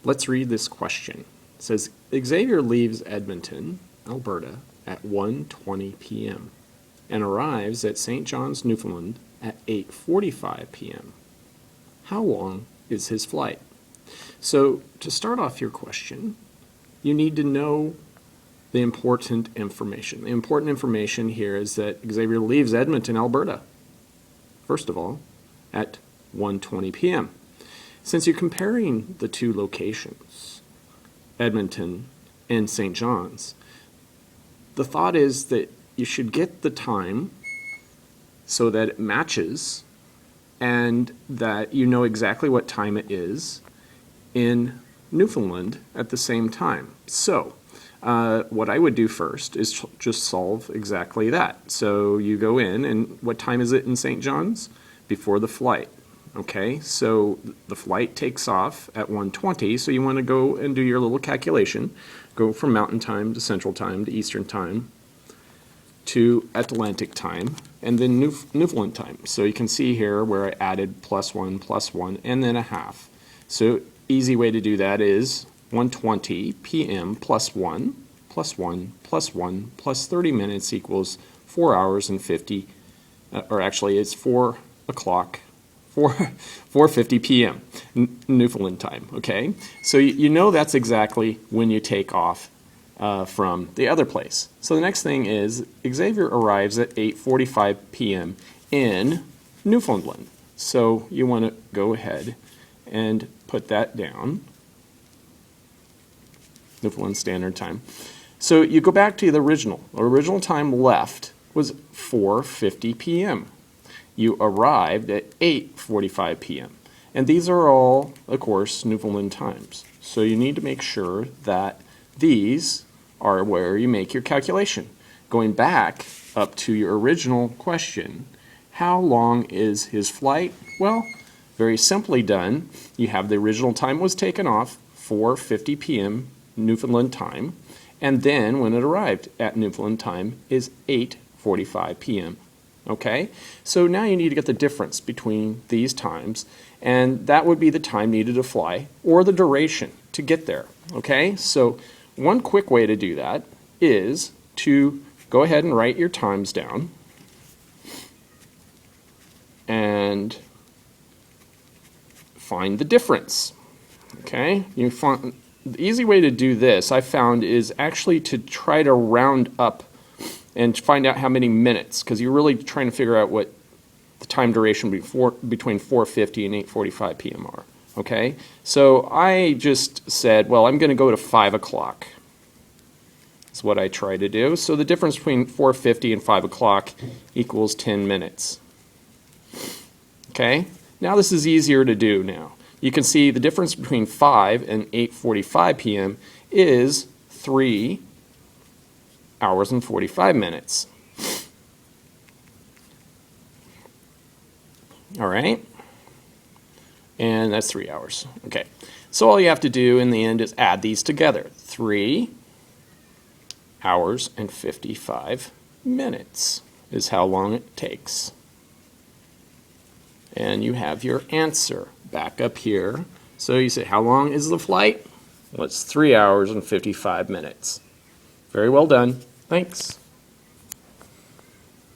Let's read this question. It says, Xavier leaves Edmonton, Alberta at 1:20 p.m. and arrives at St. John's, Newfoundland at 8:45 p.m. How long is his flight? So to start off your question, you need to know the important information. The important information here is that Xavier leaves Edmonton, Alberta, first of all, at 1:20 p.m. Since you're comparing the two locations, Edmonton and St. John's, the thought is that you should get the time so that it matches and that you know exactly what time it is in Newfoundland at the same time. So what I would do first is just solve exactly that. So you go in, and what time is it in St. John's? Before the flight. Okay, so the flight takes off at 1:20, so you want to go and do your little calculation. Go from Mountain Time to Central Time to Eastern Time to Atlantic Time, and then Newfoundland Time. So you can see here where I added +1, and then a half. So easy way to do that is 1:20 p.m. plus 1 plus 1 plus 1 plus 30 minutes equals 4 hours and 50, or actually it's 4 o'clock, 4:50 p.m. Newfoundland time, okay? So you know that's exactly when you take off from the other place. So the next thing is Xavier arrives at 8:45 p.m. in Newfoundland. So you want to go ahead and put that down, Newfoundland Standard Time. So you go back to the original. The original time left was 4:50 p.m. You arrived at 8:45 p.m. And these are all, of course, Newfoundland times. So you need to make sure that these are where you make your calculation. Going back up to your original question, how long is his flight? Well, very simply done. You have the original time was taken off, 4:50 p.m. Newfoundland time, and then when it arrived at Newfoundland time is 8:45 p.m. Okay, so now you need to get the difference between these times, and that would be the time needed to fly or the duration to get there. Okay, so one quick way to do that is to go ahead and write your times down and find the difference. Okay, the easy way to do this I found is actually to try to round up and find out how many minutes, because you're really trying to figure out what the time duration between 4:50 and 8:45 p.m. are. Okay, so I just said, well, I'm going to go to 5 o'clock. That's what I try to do. So the difference between 4:50 and 5 o'clock equals 10 minutes. Okay, now this is easier to do now. You can see the difference between 5 and 8:45 p.m. is 3 hours and 45 minutes. All right, and that's 3 hours. Okay, so all you have to do in the end is add these together. 3 hours and 55 minutes is how long it takes. And you have your answer back up here. So you say, how long is the flight? Well, it's 3 hours and 55 minutes. Very well done. Thanks.